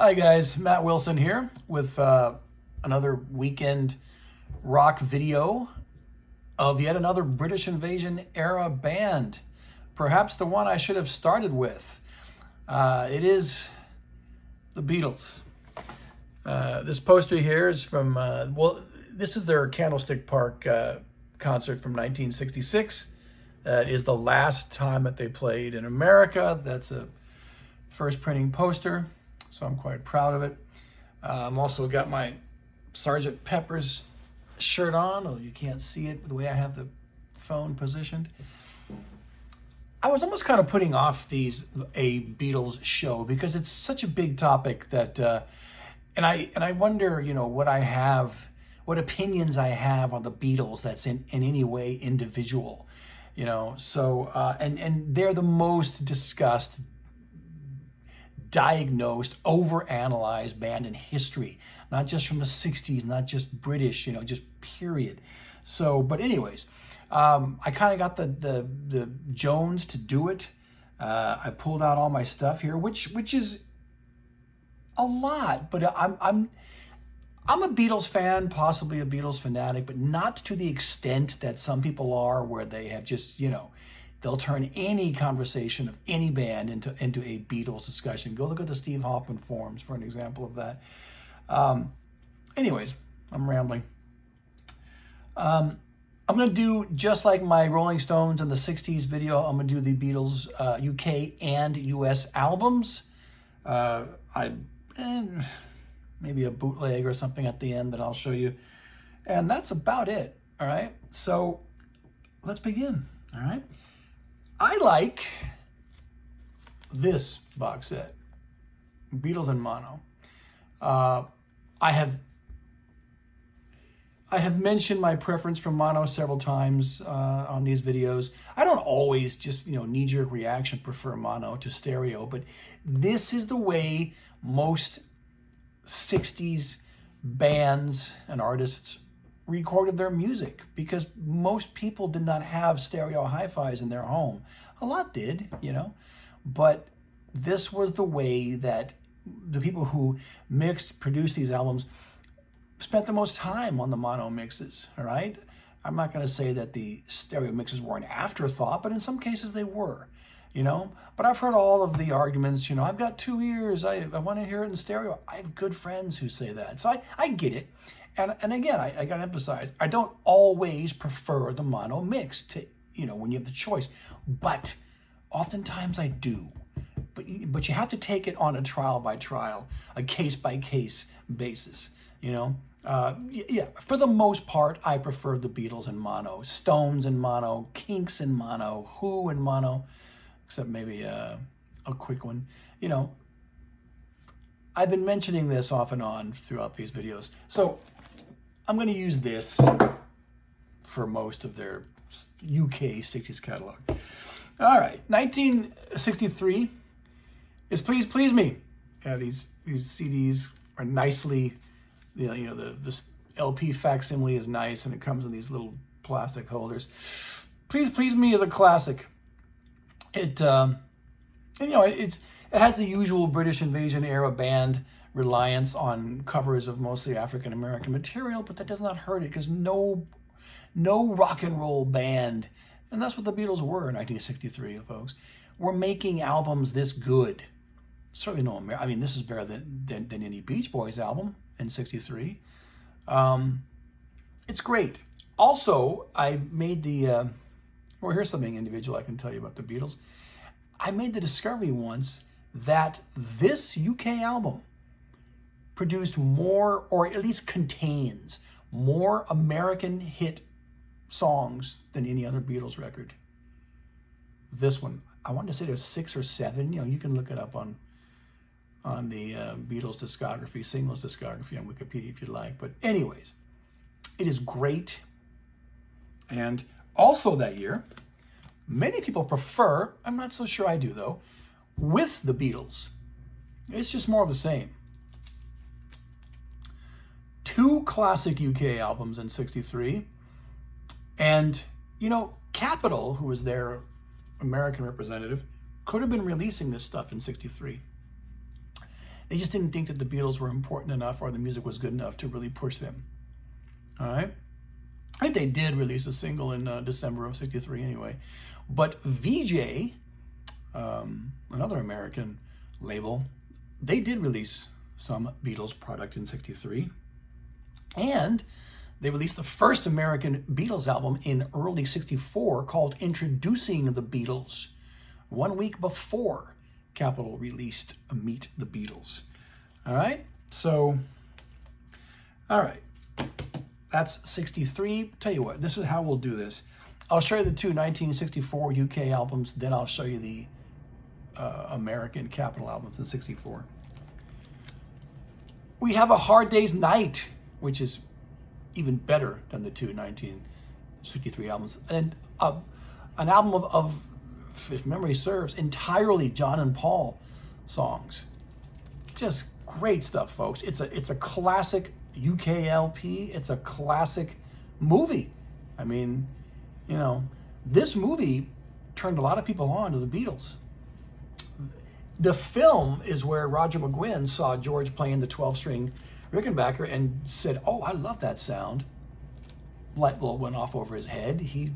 Hi guys, Matt Wilson here with another weekend rock video of yet another British invasion era band. Perhaps the one I should have started with. It is the Beatles. This poster here is from, this is their Candlestick Park concert from 1966. It is the last time that they played in America. That's a first printing poster, so I'm quite proud of it. I'm also got my Sergeant Pepper's shirt on, although you can't see it the way I have the phone positioned. I was almost kind of putting off a Beatles show because it's such a big topic that, and I wonder, what opinions I have on the Beatles that's in any way individual, So and they're the most discussed, diagnosed, overanalyzed band in history, not just from the 60s, not just British, just period. So, but anyways, I kind of got the Jones to do it. I pulled out all my stuff here, which is a lot, but I'm a Beatles fan, possibly a Beatles fanatic, but not to the extent that some people are, where they have just, they'll turn any conversation of any band into a Beatles discussion. Go look at the Steve Hoffman forums for an example of that. Anyways, I'm rambling. I'm going to do just like my Rolling Stones in the 60s video. I'm going to do the Beatles UK and US albums. Maybe a bootleg or something at the end that I'll show you. And that's about it, all right? So let's begin, all right? I like this box set, Beatles in mono. I have mentioned my preference for mono several times on these videos. I don't always just, knee-jerk reaction prefer mono to stereo, but this is the way most 60s bands and artists recorded their music, because most people did not have stereo hi-fis in their home. A lot did, but this was the way that the people who produced these albums spent the most time on the mono mixes, all right? I'm not going to say that the stereo mixes were an afterthought, but in some cases they were, But I've heard all of the arguments, I've got 2 ears, I want to hear it in stereo. I have good friends who say that. So I get it. And again, I got to emphasize, I don't always prefer the mono mix to, when you have the choice. But oftentimes I do. But you have to take it on a trial by trial, a case by case basis, for the most part, I prefer the Beatles in mono, Stones in mono, Kinks in mono, Who in mono, except maybe a quick one. I've been mentioning this off and on throughout these videos. So I'm going to use this for most of their UK 60s catalog. All right, 1963 is Please Please Me. Yeah, these CDs are nicely, the LP facsimile is nice, and it comes in these little plastic holders. Please Please Me is a classic. It has the usual British invasion era band reliance on covers of mostly African American material, but that does not hurt it, because no rock and roll band, and that's what the Beatles were in 1963, folks, were making albums this good. Certainly this is better than any Beach Boys album in 63. It's great. Also, I made here's something individual I can tell you about the Beatles. I made the discovery once that this UK album produced more, or at least contains more American hit songs than any other Beatles record. This one, I wanted to say there's 6 or 7. You can look it up on the Beatles discography, singles discography on Wikipedia if you'd like. But anyways, it is great. And also that year, many people prefer, I'm not so sure I do though, With the Beatles. It's just more of the same. 2 classic UK albums in 63. And, Capitol, who was their American representative, could have been releasing this stuff in 63. They just didn't think that the Beatles were important enough or the music was good enough to really push them. All right? I think they did release a single in December of 63 anyway. But VJ, another American label, they did release some Beatles product in 63. And they released the first American Beatles album in early 64 called Introducing the Beatles, 1 week before Capitol released Meet the Beatles. All right? So, all right. That's 63. Tell you what, this is how we'll do this. I'll show you the two 1964 UK albums, then I'll show you the American Capitol albums in 64. We have A Hard Day's Night, which is even better than the two 1963 albums. And an album of, if memory serves, entirely John and Paul songs. Just great stuff, folks. It's a classic UK LP. It's a classic movie. I mean, you know, this movie turned a lot of people on to the Beatles. The film is where Roger McGuinn saw George playing the 12-string Rickenbacker and said, "Oh, I love that sound." Light bulb went off over his head. He,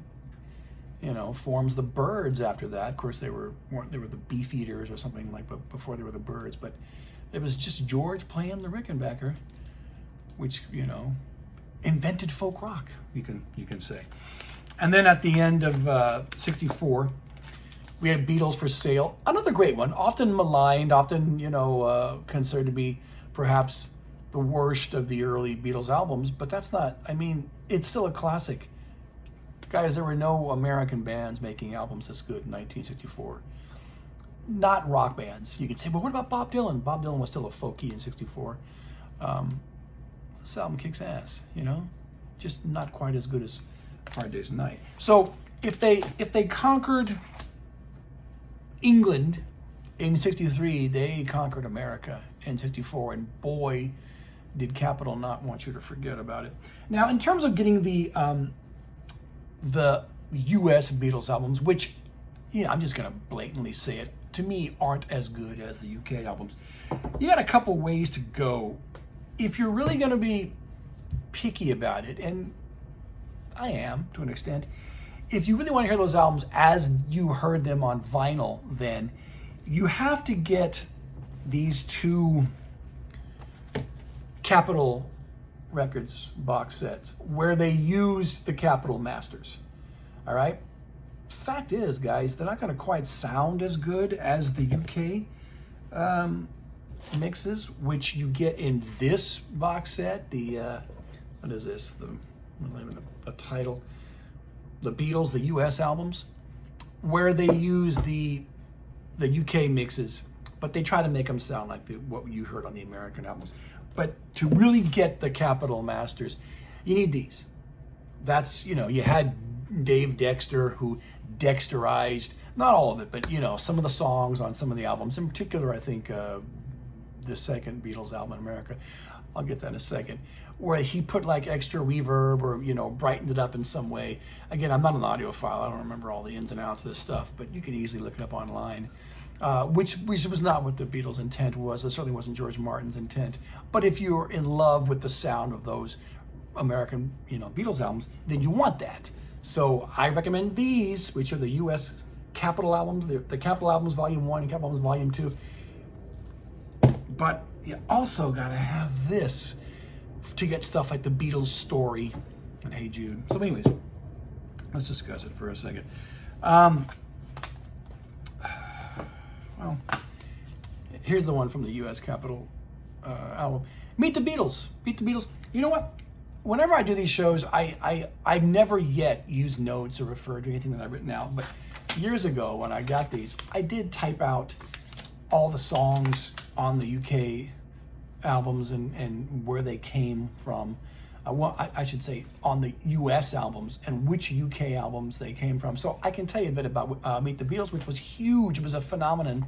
you know, forms the Byrds after that. Of course, they were the Beefeaters or something like, but before they were the Byrds. But it was just George playing the Rickenbacker, which, you know, invented folk rock, you can say. And then at the end of 64, we had Beatles for Sale, another great one, often maligned, often, you know, considered to be perhaps the worst of the early Beatles albums, but that's not, I mean, it's still a classic. Guys, there were no American bands making albums this good in 1964. Not rock bands. You could say, well, what about Bob Dylan? Bob Dylan was still a folkie in 64. This album kicks ass, you know? Just not quite as good as Hard Day's Night. So if they conquered England in 63, they conquered America in 64, and boy, did Capitol not want you to forget about it. Now, in terms of getting the US Beatles albums, which, you know, I'm just gonna blatantly say it, to me aren't as good as the UK albums. You got a couple ways to go. If you're really gonna be picky about it, and I am to an extent, if you really want to hear those albums as you heard them on vinyl, then you have to get these two Capitol Records box sets where they use the Capitol masters. All right? Fact is, guys, they're not going to quite sound as good as the UK mixes, which you get in this box set. The what is this? A title. The Beatles, the US albums, where they use the UK mixes, but they try to make them sound like what you heard on the American albums. But to really get the Capitol masters, you need these. That's, you know, you had Dave Dexter, who dexterized, not all of it, but, you know, some of the songs on some of the albums. In particular, I think the second Beatles album in America, I'll get that in a second, where he put like extra reverb or, you know, brightened it up in some way. Again, I'm not an audiophile. I don't remember all the ins and outs of this stuff, but you can easily look it up online. Which was not what the Beatles' intent was. It certainly wasn't George Martin's intent. But if you're in love with the sound of those American, you know, Beatles albums, then you want that. So I recommend these, which are the U.S. Capitol albums, the Capitol albums Volume 1 and Capitol albums Volume 2. But you also got to have this to get stuff like the Beatles Story and Hey Jude. So anyways, let's discuss it for a second. Well, here's the one from the U.S. Capitol album. Meet the Beatles. Meet the Beatles. You know what? Whenever I do these shows, I've never yet used notes or referred to anything that I've written out. But years ago, when I got these, I did type out all the songs on the UK albums and where they came from. I should say on the US albums and which UK albums they came from. So I can tell you a bit about Meet the Beatles, which was huge. It was a phenomenon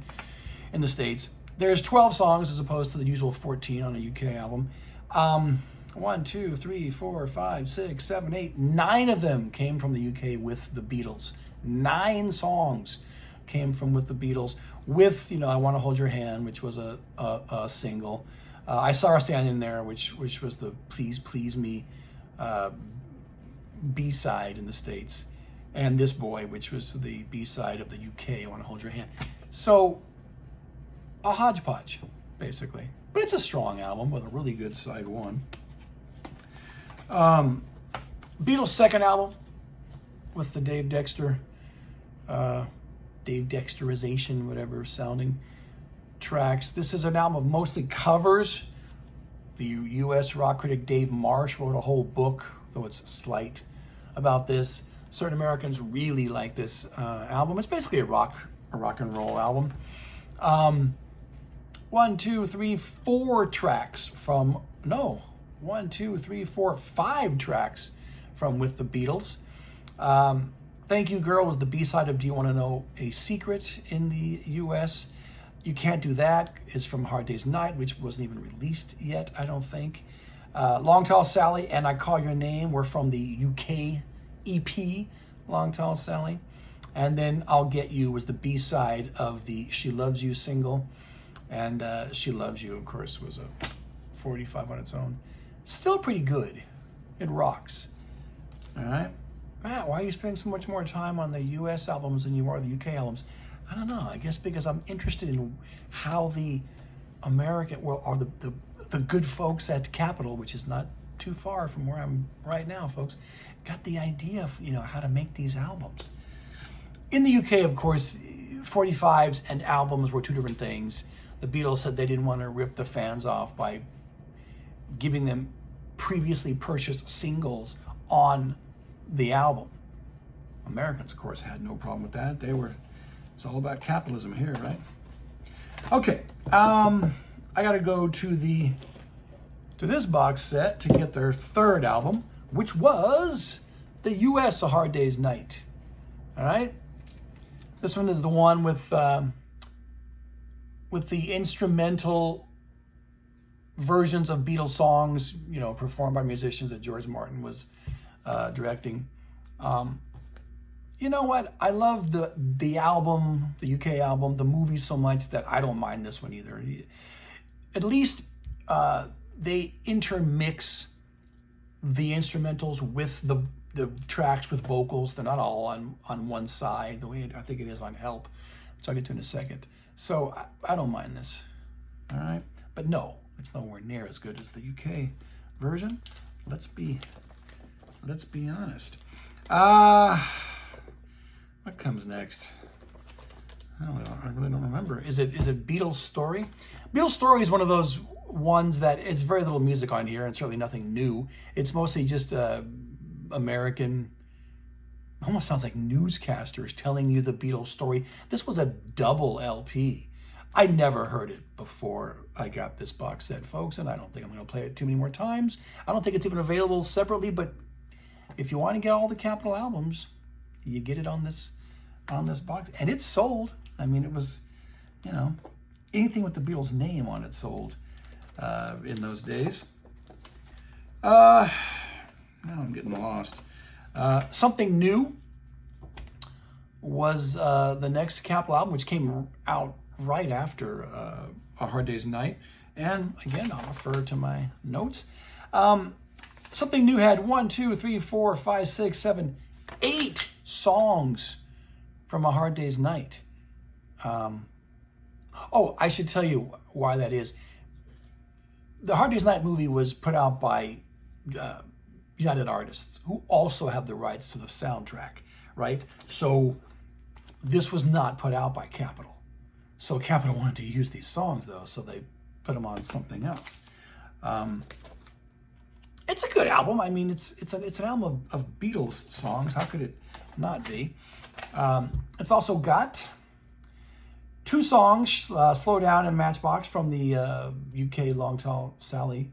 in the States. There's 12 songs as opposed to the usual 14 on a UK album. 1, 2, 3, 4, 5, 6, 7, 8, 9 of them came from the UK with the Beatles. 9 songs. came from With the Beatles, with, you know, I Want to Hold Your Hand, which was a single. I Saw Her Standing There, which was the Please Please Me B-side in the States. And This Boy, which was the B-side of the UK, I Want to Hold Your Hand. So, a hodgepodge, basically. But it's a strong album with a really good side one. Beatles' second album with the Dave Dexterization, whatever sounding tracks. This is an album of mostly covers. The US rock critic Dave Marsh wrote a whole book, though it's slight, about this. Certain Americans really like this album. It's basically a rock and roll album. 5 tracks from With the Beatles. Thank You Girl was the B-side of Do You Want to Know a Secret in the US. You Can't Do That is from Hard Day's Night, which wasn't even released yet, I don't think. Long Tall Sally and I Call Your Name were from the UK EP, Long Tall Sally. And then I'll Get You was the B-side of the She Loves You single. And She Loves You, of course, was a 45 on its own. Still pretty good. It rocks. All right. Matt, why are you spending so much more time on the US albums than you are the UK albums? I don't know. I guess because I'm interested in how the American, well, or the good folks at Capitol, which is not too far from where I'm right now, folks, got the idea of, you know, how to make these albums. In the UK, of course, 45s and albums were two different things. The Beatles said they didn't want to rip the fans off by giving them previously purchased singles on the album. Americans, of course, had no problem with that. It's all about capitalism here, right? Okay, I gotta go to this box set to get their third album, which was the US A Hard Day's Night. All right, this one is the one with the instrumental versions of Beatles songs, you know, performed by musicians that George Martin was directing. You know what? I love the album, the UK album, the movie so much that I don't mind this one either. At least they intermix the instrumentals with the tracks with vocals. They're not all on one side, the way I think it is on Help, which I'll get to in a second. So I don't mind this. All right? But no, it's nowhere near as good as the UK version. Let's be honest. What comes next? I really don't remember. Is it Beatles Story? Beatles Story is one of those ones that it's very little music on here, and certainly nothing new. It's mostly just American, almost sounds like newscasters telling you the Beatles story. This was a double LP. I never heard it before I got this box set, folks, and I don't think I'm going to play it too many more times. I don't think it's even available separately, but if you want to get all the Capitol albums, you get it on this box, and it's sold. I mean, it was, you know, anything with the Beatles' name on it sold in those days. Now I'm getting lost. Something New was the next Capitol album, which came out right after A Hard Day's Night. And again, I'll refer to my notes. Something New had 8 songs from A Hard Day's Night. I should tell you why that is. The Hard Day's Night movie was put out by United Artists, who also have the rights to the soundtrack, right? So this was not put out by Capitol. So Capitol wanted to use these songs, though, so they put them on something else. It's a good album. I mean, it's an album of Beatles songs. How could it not be? It's also got 2 songs, Slow Down and Matchbox, from the UK Long Tall Sally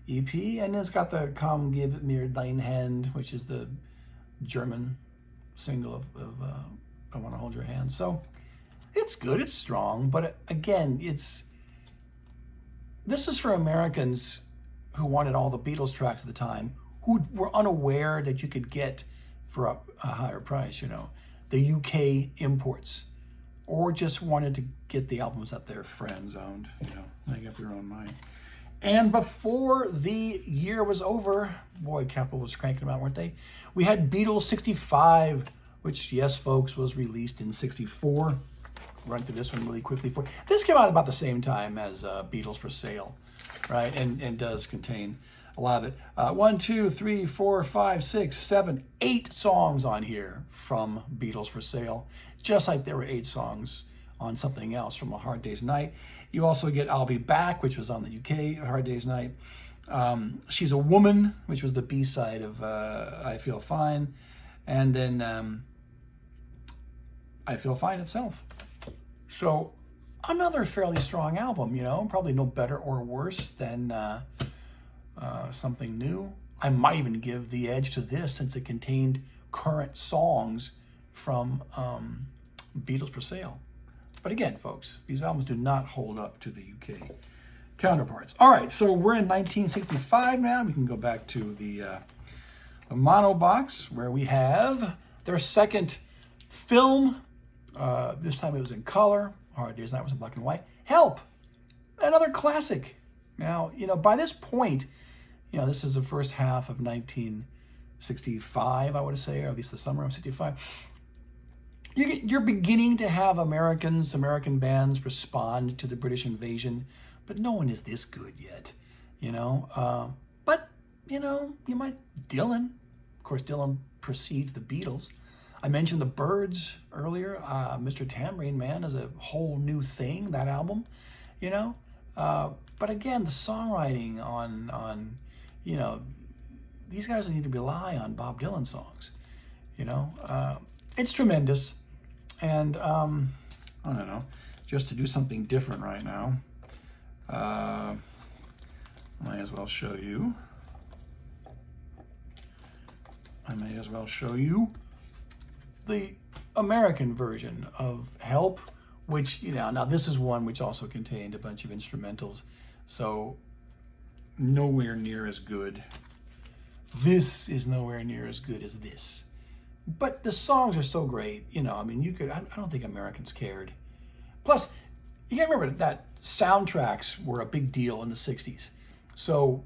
EP. And it's got the Come Give Mir Deine Hand, which is the German single of I Want to Hold Your Hand. So it's good, it's strong. But again, this is for Americans who wanted all the Beatles tracks at the time, who were unaware that you could get for a higher price, you know, the UK imports or just wanted to get the albums that their friends owned, you know, make up your own mind. And before the year was over, boy, Capitol was cranking them out, weren't they? We had Beatles 65, which, yes, folks, was released in 64. Run through this one really quickly for you. This came out about the same time as Beatles for Sale, right? And does contain a lot of it. 1, 2, 3, 4, 5, 6, 7, 8 songs on here from Beatles for Sale, just like there were 8 songs on something else from A Hard Day's Night. You also get I'll Be Back, which was on the UK, A Hard Day's Night. She's a Woman, which was the B-side of I Feel Fine. And then I Feel Fine itself. So another fairly strong album, you know, probably no better or worse than Something New. I might even give the edge to this since it contained current songs from Beatles for Sale. But again, folks, these albums do not hold up to the UK counterparts. All right, so we're in 1965 now. We can go back to the mono box where we have their second film. This time it was in color. Hard Day's Night was in black and white. Help! Another classic. Now, you know, by this point, you know, this is the first half of 1965, I would say, or at least the summer of 65. You're beginning to have American bands respond to the British invasion, but no one is this good yet, you know. But, you know, you might, Dylan, of course, Dylan precedes the Beatles. I mentioned the Byrds earlier. Mr. Tambourine Man is a whole new thing, that album, you know. But again, the songwriting on, you know, these guys need to rely on Bob Dylan songs, you know. It's tremendous. And, I don't know, just to do something different right now, might as well show you. I may as well show you the American version of Help, which, you know, now this is one which also contained a bunch of instrumentals, so nowhere near as good. This is nowhere near as good as this. But the songs are so great, you know, I mean, you could, I don't think Americans cared. Plus, you gotta remember that soundtracks were a big deal in the 60s. So,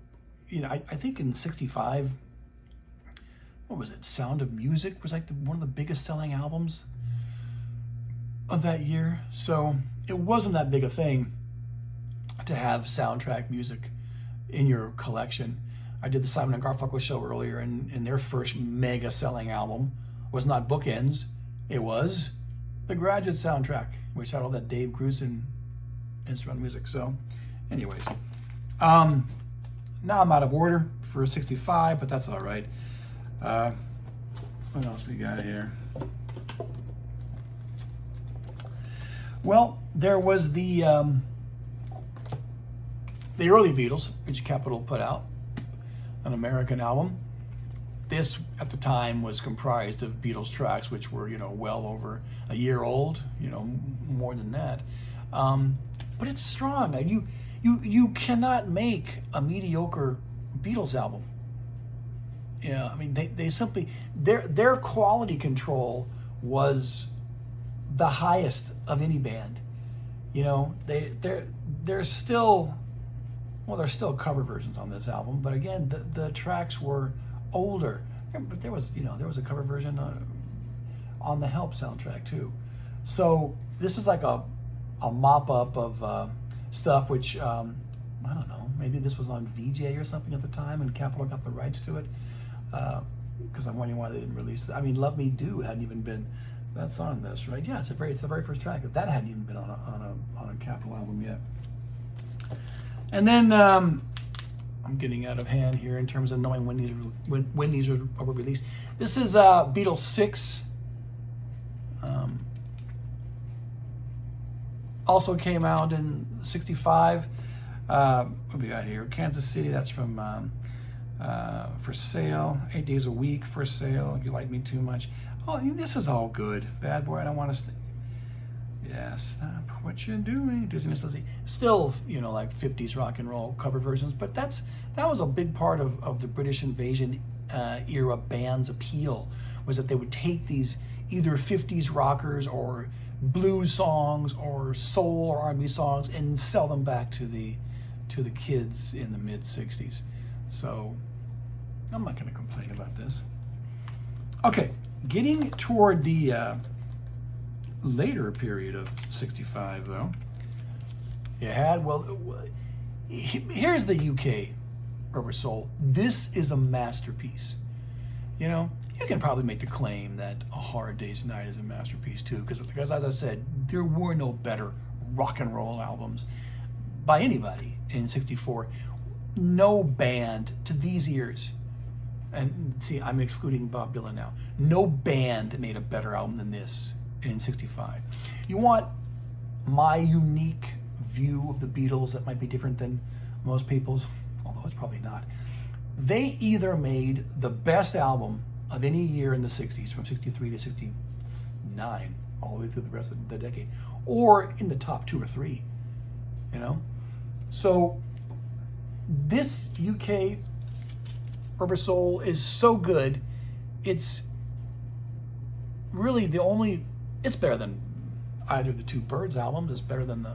you know, I think in 65, what was it? Sound of Music was like one of the biggest selling albums of that year. So it wasn't that big a thing to have soundtrack music in your collection. I did the Simon and Garfunkel show earlier, and their first mega selling album was not Bookends, it was the Graduate soundtrack, which had all that Dave Grusin instrumental music. So anyways, now I'm out of order for 65, but that's all right. What else we got here? Well, there was the early Beatles, which Capitol put out, an American album. This, at the time, was comprised of Beatles tracks, which were, you know, well over a year old, you know, more than that. But it's strong. You cannot make a mediocre Beatles album. Yeah, I mean, they simply, their quality control was the highest of any band. You know, there's still, well, there's still cover versions on this album, but again, the tracks were older. But there was a cover version on the Help soundtrack too. So this is like a mop up of stuff which I don't know, maybe this was on VJ or something at the time, and Capitol got the rights to it. Because I'm wondering why they didn't release it. I mean, Love Me Do hadn't even been, that's on this, right? Yeah, it's the very first track. That hadn't even been on a Capitol album yet. And then I'm getting out of hand here in terms of knowing when these were released. This is Beatles 6. Also came out in 65. What we got here? Kansas City, that's from For Sale. 8 Days a Week, For Sale. If You Like Me Too Much. Oh, this is all good. Bad Boy, I Don't Want to Stay. Yeah, Stop What You're Doing. Still, you know, like 50s rock and roll cover versions, but that was a big part of the British invasion era band's appeal, was that they would take these either 50s rockers or blues songs or soul or R&B songs and sell them back to the kids in the mid 60s. So I'm not going to complain about this. Okay, getting toward the later period of 65 though, you had, well, here's the UK Rubber Soul. This is a masterpiece. You know, you can probably make the claim that A Hard Day's Night is a masterpiece too, because as I said, there were no better rock and roll albums by anybody in 64. No band to these ears, and see, I'm excluding Bob Dylan now, no band made a better album than this in 65. You want my unique view of the Beatles that might be different than most people's, although it's probably not. They either made the best album of any year in the 60s, from 63 to 69, all the way through the rest of the decade, or in the top 2 or 3, you know? So this UK Rubber Soul is so good, it's really the only, it's better than either of the two Byrds albums, it's better than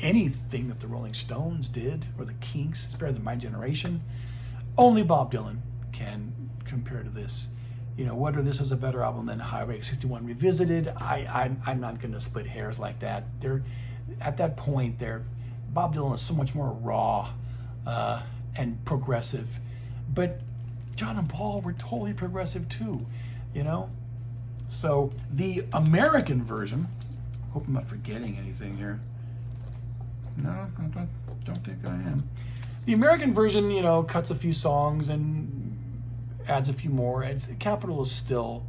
anything that the Rolling Stones did, or the Kinks, it's better than My Generation. Only Bob Dylan can compare to this. You know, whether this is a better album than Highway 61 Revisited, I'm not going to split hairs like that. At that point, Bob Dylan is so much more raw and progressive. But John and Paul were totally progressive too, you know? So the American version, hope I'm not forgetting anything here. No, I don't think I am. The American version, you know, cuts a few songs and adds a few more. Capitol is still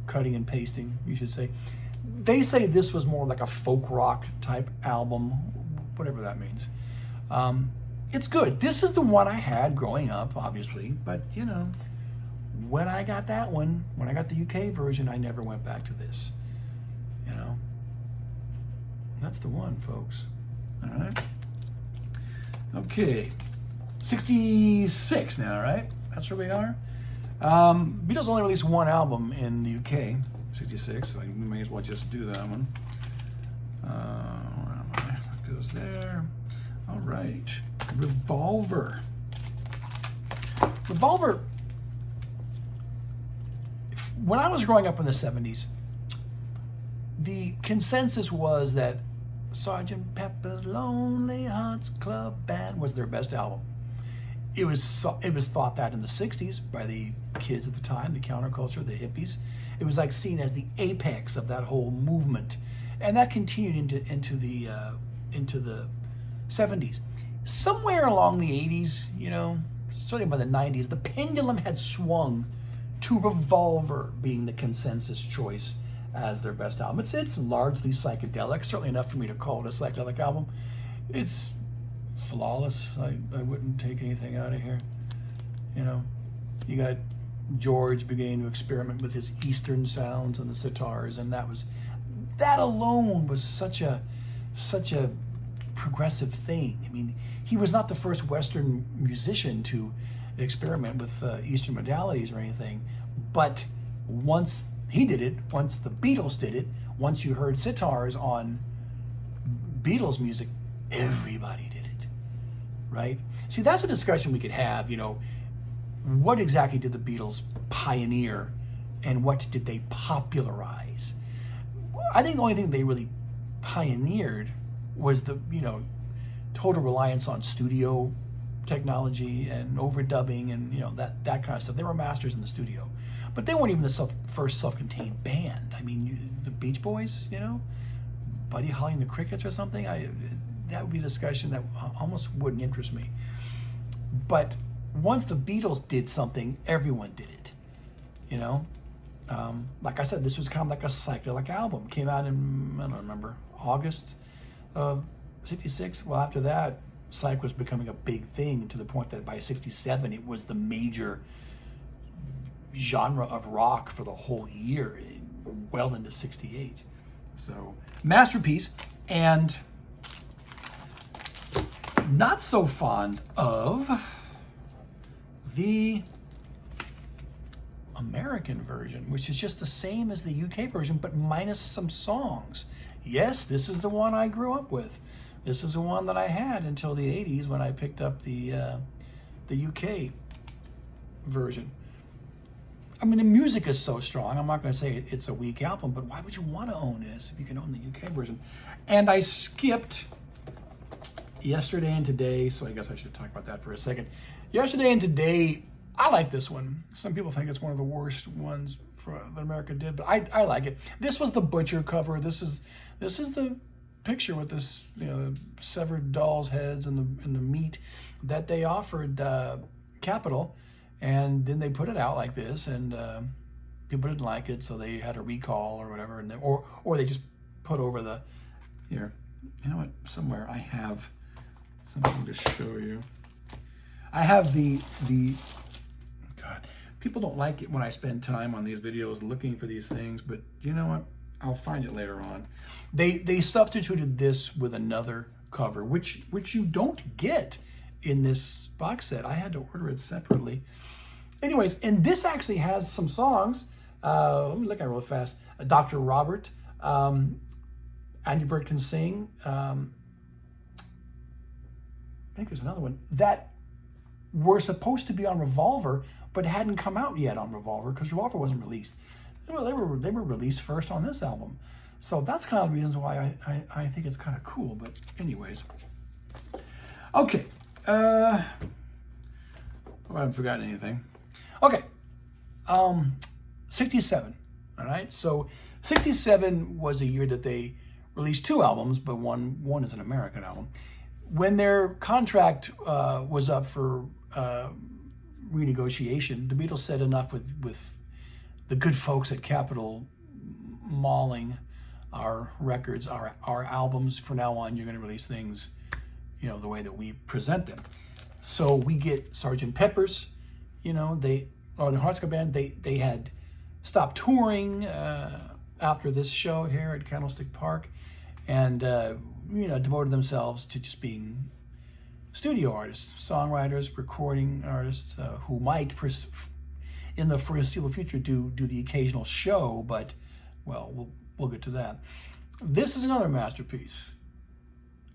cutting and pasting, you should say. They say this was more like a folk rock type album, whatever that means. It's good. This is the one I had growing up, obviously, but you know, when I got that one, when I got the UK version, I never went back to this. You know, that's the one, folks. All right. Okay, 66 now, right? That's where we are. Beatles only released one album in the UK, 66, so we may as well just do that one. Where am I? It goes there. All right, Revolver. Revolver, when I was growing up in the 70s, the consensus was that Sgt. Pepper's Lonely Hearts Club Band was their best album. It was thought that in the 60s by the kids at the time, the counterculture, the hippies. It was like seen as the apex of that whole movement. And that continued into the 70s. Somewhere along the 80s, you know, certainly by the 90s, the pendulum had swung to Revolver being the consensus choice as their best album. It's largely psychedelic, certainly enough for me to call it a psychedelic album. It's flawless. I wouldn't take anything out of here. You know, you got George beginning to experiment with his Eastern sounds and the sitars, and that alone was such a progressive thing. I mean, he was not the first Western musician to experiment with Eastern modalities or anything, but once he did it, once the Beatles did it, once you heard sitars on Beatles music, everybody did it, right? See, that's a discussion we could have, you know, what exactly did the Beatles pioneer and what did they popularize? I think the only thing they really pioneered was the, you know, total reliance on studio technology and overdubbing and, you know, that kind of stuff. They were masters in the studio. But they weren't even the first self-contained band. I mean, the Beach Boys, you know, Buddy Holly and the Crickets or something. That would be a discussion that almost wouldn't interest me. But once the Beatles did something, everyone did it, you know. Like I said, this was kind of like a psychedelic album. Came out in, I don't remember, August of 66. Well, after that, psych was becoming a big thing to the point that by 67, it was the major genre of rock for the whole year, well into 68. So, masterpiece, and not so fond of the American version, which is just the same as the UK version, but minus some songs. Yes, this is the one I grew up with. This is the one that I had until the 80s when I picked up the UK version. I mean, the music is so strong. I'm not going to say it's a weak album, but why would you want to own this if you can own the UK version? And I skipped yesterday and today, so I guess I should talk about that for a second. Yesterday and today, I like this one. Some people think it's one of the worst ones that America did, but I like it. This was the Butcher cover. This is the picture with this, you know, severed dolls' heads and the meat that they offered Capitol, and then they put it out like this, and people didn't like it, so they had a recall or whatever, and or they just put over the here. You know what? Somewhere I have something to show you. I have the God. People don't like it when I spend time on these videos looking for these things, but you know what? I'll find it later on. They substituted this with another cover, which you don't get in this box set. I had to order it separately. Anyways, and this actually has some songs. Let me look at it real fast. Dr. Robert, Andy Bird Can Sing. I think there's another one that were supposed to be on Revolver, but hadn't come out yet on Revolver because Revolver wasn't released. Well, they were released first on this album. So that's kind of the reasons why I think it's kind of cool. But anyways. Okay. I haven't forgotten anything. Okay. 67. All right. So 67 was a year that they released two albums, but one is an American album. When their contract was up for renegotiation, the Beatles said enough with the good folks at Capitol mauling our records, our albums. From now on, you're going to release things, you know, the way that we present them. So we get Sgt. Pepper's, you know, the Hearts Club Band. They had stopped touring after this show here at Candlestick Park, and you know, devoted themselves to just being studio artists, songwriters, recording artists who might, in the foreseeable future, do the occasional show. But well, we'll get to that. This is another masterpiece.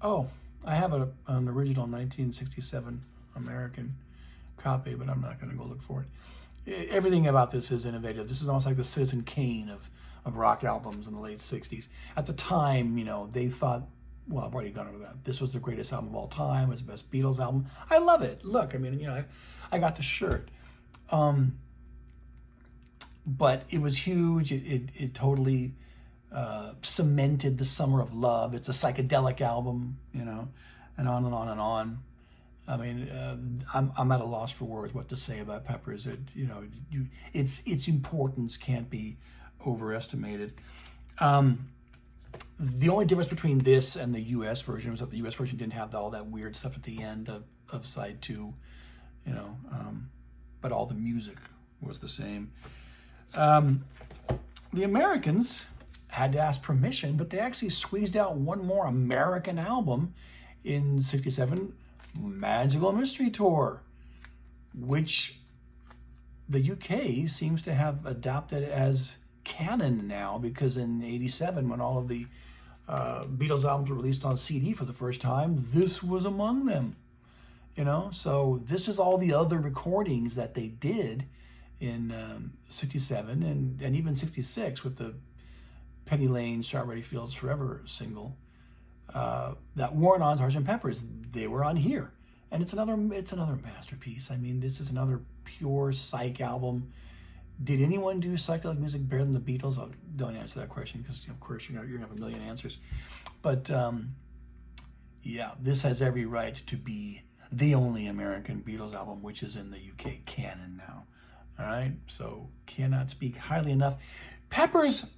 Oh, I have an original 1967 American copy, but I'm not going to go look for it. Everything about this is innovative. This is almost like the Citizen Kane of rock albums in the late 60s. At the time, you know, they thought, well, I've already gone over that. This was the greatest album of all time. It was the best Beatles album. I love it. Look, I mean, you know, I got the shirt. But it was huge. It totally cemented the summer of love. It's a psychedelic album, you know, and on and on and on. I mean, I'm at a loss for words what to say about Peppers. You know, its importance can't be overestimated. The only difference between this and the U.S. version was that the U.S. version didn't have all that weird stuff at the end of side 2, you know, but all the music was the same. The Americans had to ask permission, but they actually squeezed out one more American album in 67, Magical Mystery Tour, which the UK seems to have adopted as canon now, because in 87, when all of the Beatles albums were released on CD for the first time, this was among them, you know. So this is all the other recordings that they did in 67 and even 66 with the Penny Lane, Strawberry Fields Forever single that weren't on Sgt. Pepper's. They were on here, and it's another masterpiece. I mean, this is another pure psych album. Did anyone do psychedelic music better than the Beatles? Oh, don't answer that question, because of course you're gonna have a million answers. But yeah, this has every right to be the only American Beatles album which is in the UK canon now. All right, so cannot speak highly enough. Peppers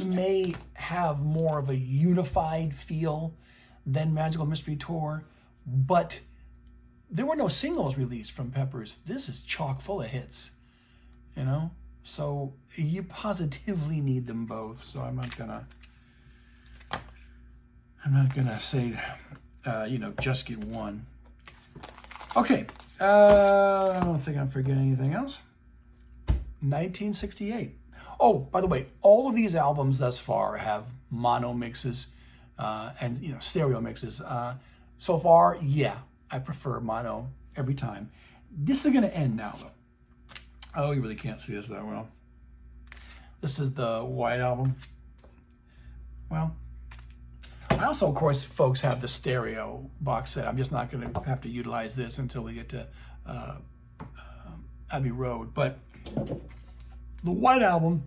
may have more of a unified feel than Magical Mystery Tour, but there were no singles released from Peppers. This is chock full of hits, you know? So you positively need them both. So I'm not gonna say, you know, just get one. Okay, I don't think I'm forgetting anything else. 1968. Oh, by the way, all of these albums thus far have mono mixes and stereo mixes. So far, yeah, I prefer mono every time. This is going to end now, though. Oh, you really can't see this that well. This is the White Album. Well, I also, of course, folks, have the stereo box set. I'm just not going to have to utilize this until we get to Abbey Road. But the White Album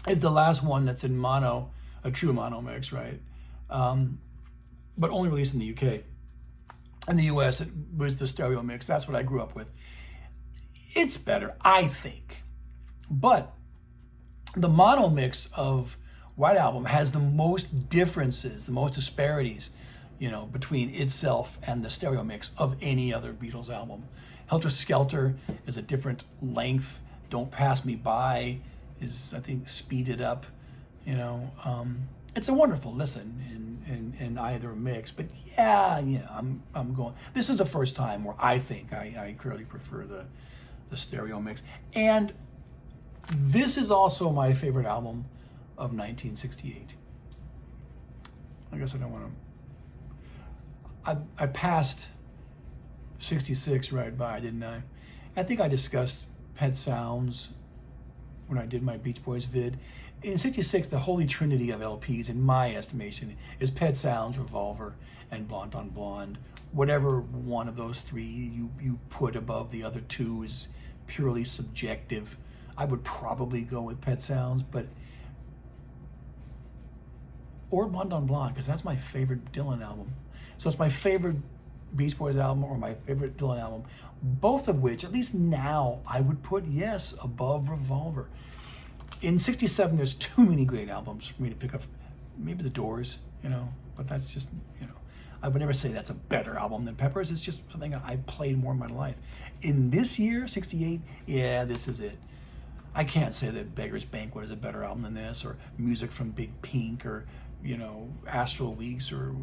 is the last one that's in mono, a true mono mix, right? But only released in the UK. In the US, it was the stereo mix. That's what I grew up with. It's better, I think. But the mono mix of White Album has the most differences, the most disparities, between itself and the stereo mix of any other Beatles album. Helter Skelter is a different length. Don't Pass Me By is, I think, speeded up. It's a wonderful listen in either mix. But yeah, I'm going. This is the first time where I think I clearly prefer the stereo mix. And this is also my favorite album of 1968. I guess I don't want to. I passed 66 right by, didn't I? I think I discussed Pet Sounds when I did my Beach Boys vid. In 66, the holy trinity of LPs, in my estimation, is Pet Sounds, Revolver, and Blonde on Blonde. Whatever one of those three you put above the other two is purely subjective. I would probably go with Pet Sounds, or Blonde on Blonde, because that's my favorite Dylan album. So it's my favorite Beach Boys album or my favorite Dylan album, both of which, at least now, I would put, yes, above Revolver. In 67, there's too many great albums for me to pick up. Maybe The Doors, but that's just, I would never say that's a better album than Peppers. It's just something I played more in my life. In this year, 68, yeah, this is it. I can't say that Beggar's Banquet is a better album than this, or Music from Big Pink, or, Astral Weeks, or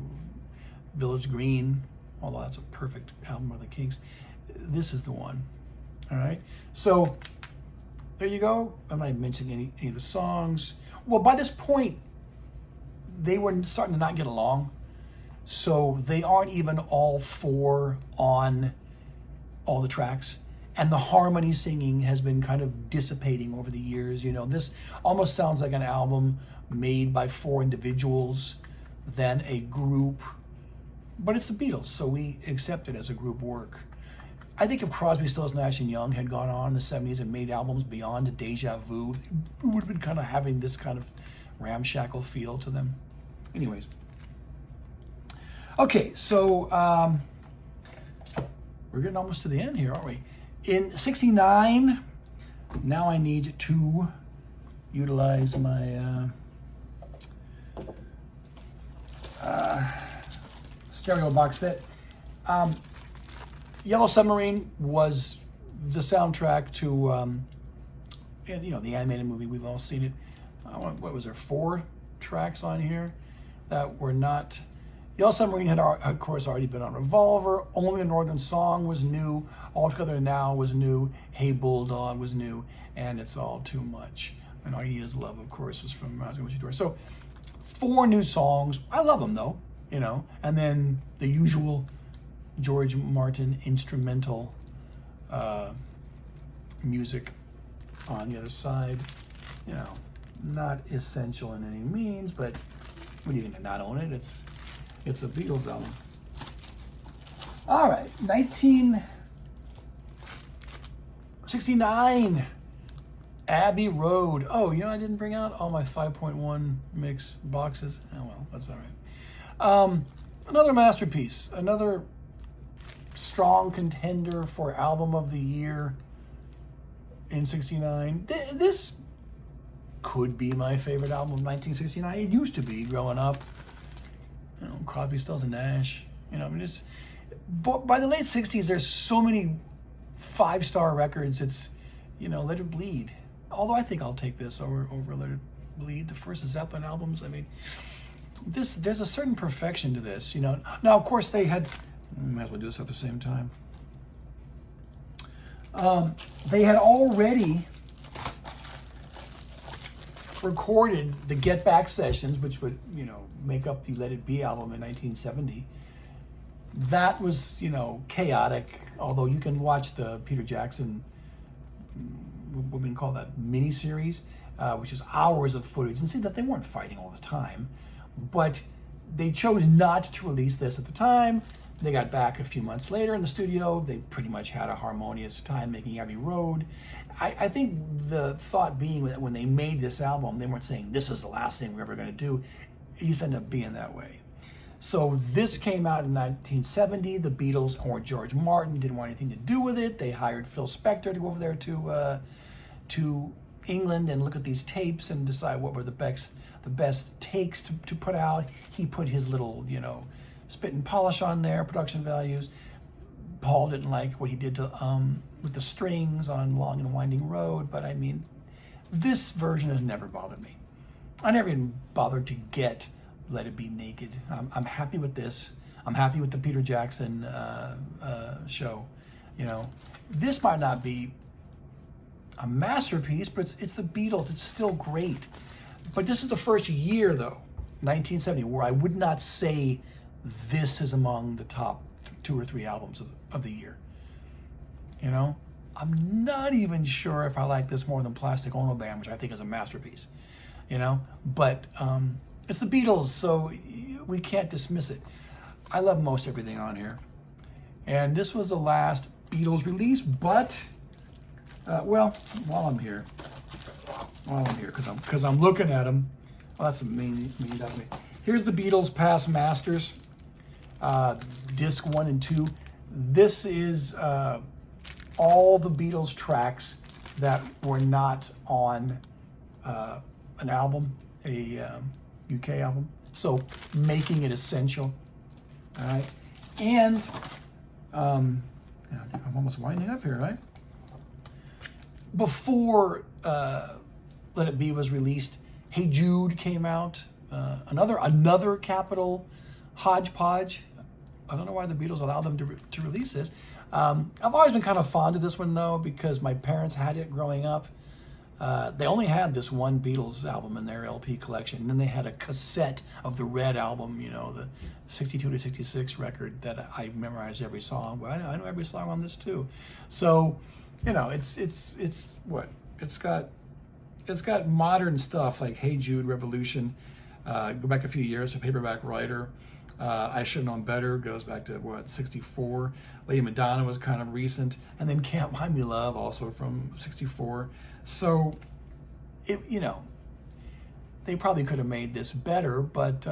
Village Green, although that's a perfect album by the Kinks. This is the one, all right? So there you go. I'm not mentioning any of the songs. Well, by this point, they were starting to not get along, so they aren't even all four on all the tracks. And the harmony singing has been kind of dissipating over the years. This almost sounds like an album made by four individuals than a group. But it's the Beatles, so we accept it as a group work. I think if Crosby, Stills, Nash & Young had gone on in the 70s and made albums beyond Deja Vu, we would have been kind of having this kind of ramshackle feel to them. Anyways. Okay, so we're getting almost to the end here, aren't we? In 69, now I need to utilize my stereo box set. Yellow Submarine was the soundtrack to, the animated movie. We've all seen it. What was there, 4 tracks on here that were not... Yellow Submarine had, of course, already been on Revolver. Only a Northern Song was new. All Together Now was new. Hey Bulldog was new. And It's All Too Much. And All You Need Is Love, of course, was from What You Do. So 4 new songs. I love them, though. And then the usual George Martin instrumental music on the other side. Not essential in any means, but what are you going to not own it? It's a Beatles album. All right, 1969, Abbey Road. Oh, I didn't bring out all my 5.1 mix boxes. Oh, well, that's all right. Another masterpiece, another strong contender for album of the year in 69. This could be my favorite album of 1969. It used to be growing up. Crosby, Stills, and Nash. But by the late 60s, there's so many 5-star records. It's, Let It Bleed. Although I think I'll take this over Let It Bleed. The first Zeppelin albums, there's a certain perfection to this, Now, of course, they had... We might as well do this at the same time. They had already recorded the Get Back sessions, which would, make up the Let It Be album in 1970. That was, chaotic, although you can watch the Peter Jackson, what we call that, mini-series, which is hours of footage, and see that they weren't fighting all the time, but they chose not to release this at the time. They got back a few months later in the studio. They pretty much had a harmonious time making Abbey Road. I think the thought being that when they made this album, they weren't saying this is the last thing we're ever going to do. It just ended up being that way. So this came out in 1970. The Beatles or George Martin didn't want anything to do with it. They hired Phil Spector to go over there to England and look at these tapes and decide what were the best takes to put out. He put his little, spit and polish on there, production values. Paul didn't like what he did to with the strings on Long and Winding Road, but I mean, this version has never bothered me. I never even bothered to get Let It Be Naked. I'm happy with this. I'm happy with the Peter Jackson show. This might not be a masterpiece, but it's the Beatles. It's still great. But this is the first year, though, 1970, where I would not say this is among the top 2 or 3 albums of the year. I'm not even sure if I like this more than Plastic Ono Band, which I think is a masterpiece. But it's the Beatles, so we can't dismiss it. I love most everything on here. And this was the last Beatles release, but, while I'm here, because I'm looking at them, well, that's the main document. Here's the Beatles Past Masters, disc 1 and 2. This is all the Beatles tracks that were not on an album, a UK album. So making it essential. All right. And I'm almost winding up here, right? Before Let It Be was released, Hey Jude came out. Another Capitol hodgepodge. I don't know why the Beatles allowed them to release this. I've always been kind of fond of this one, though, because my parents had it growing up. They only had this one Beatles album in their LP collection, and then they had a cassette of the Red album, the 62 to 66 record that I memorized every song. Well, I know every song on this too. So, it's got modern stuff like Hey Jude, Revolution. Go back a few years to Paperback Writer. I Should Have Known Better goes back to 64. Lady Madonna was kind of recent, and then Can't Buy Me Love also from 64. So, they probably could have made this better, but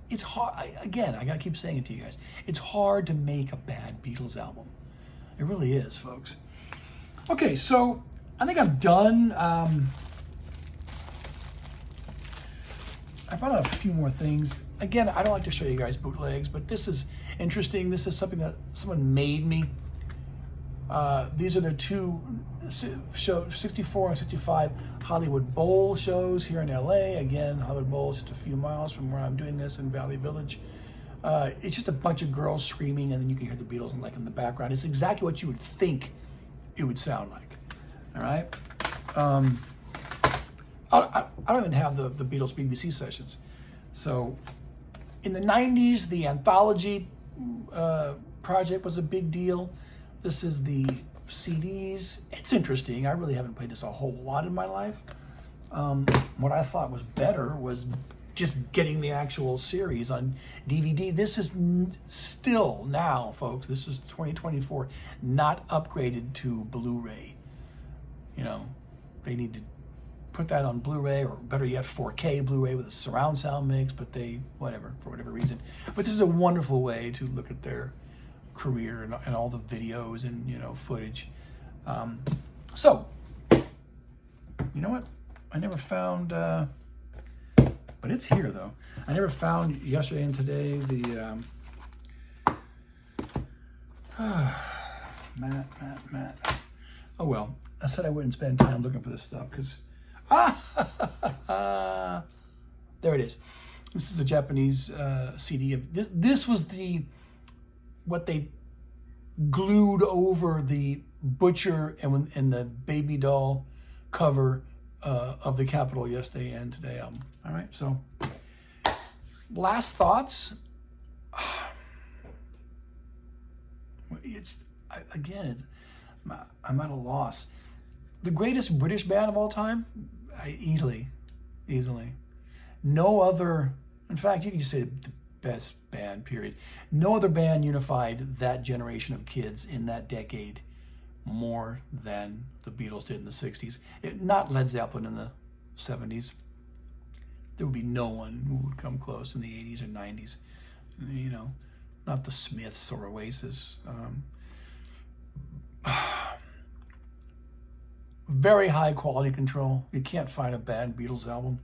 it's hard. I gotta keep saying it to you guys. It's hard to make a bad Beatles album. It really is, folks. Okay, so I think I'm done. I brought out a few more things. Again, I don't like to show you guys bootlegs, but this is interesting. This is something that someone made me. These are the two shows, 64 and 65 Hollywood Bowl shows here in LA. Again, Hollywood Bowl is just a few miles from where I'm doing this in Valley Village. It's just a bunch of girls screaming, and then you can hear the Beatles in the background. It's exactly what you would think it would sound like. All right. I don't even have the Beatles BBC sessions. So in the 90s, the anthology project was a big deal. This is the CDs. It's interesting. I really haven't played this a whole lot in my life. What I thought was better was just getting the actual series on DVD. This is still now, folks, this is 2024, not upgraded to Blu-ray. They need to put that on Blu-ray, or better yet, 4K Blu-ray with a surround sound mix, but for whatever reason. But this is a wonderful way to look at their career and all the videos and, footage. So, you know what? I never found, but it's here though. I never found yesterday and today the, Matt. Oh well, I said I wouldn't spend time looking for this stuff because, there it is. This is a Japanese CD of this. This was what they glued over the Butcher and the Baby Doll cover of the Capitol Yesterday and Today album. All right, so last thoughts. I'm at a loss. The greatest British band of all time? Easily. No other, in fact, you can just say the best band, period. No other band unified that generation of kids in that decade more than the Beatles did in the 60s. Not Led Zeppelin in the 70s. There would be no one who would come close in the 80s or 90s. You know, not the Smiths or Oasis. Very high quality control. You can't find a bad Beatles album.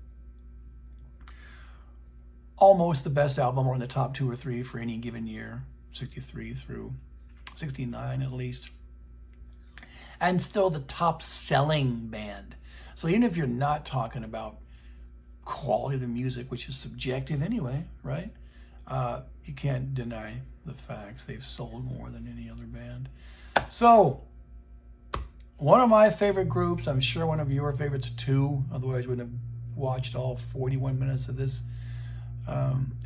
Almost the best album, or in the top 2 or 3 for any given year, 63 through 69 at least. And still the top selling band. So even if you're not talking about quality of the music, which is subjective anyway, right? You can't deny the facts. They've sold more than any other band. So, one of my favorite groups, I'm sure one of your favorites too, otherwise you wouldn't have watched all 41 minutes of this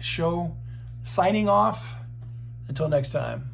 show. Signing off. Until next time.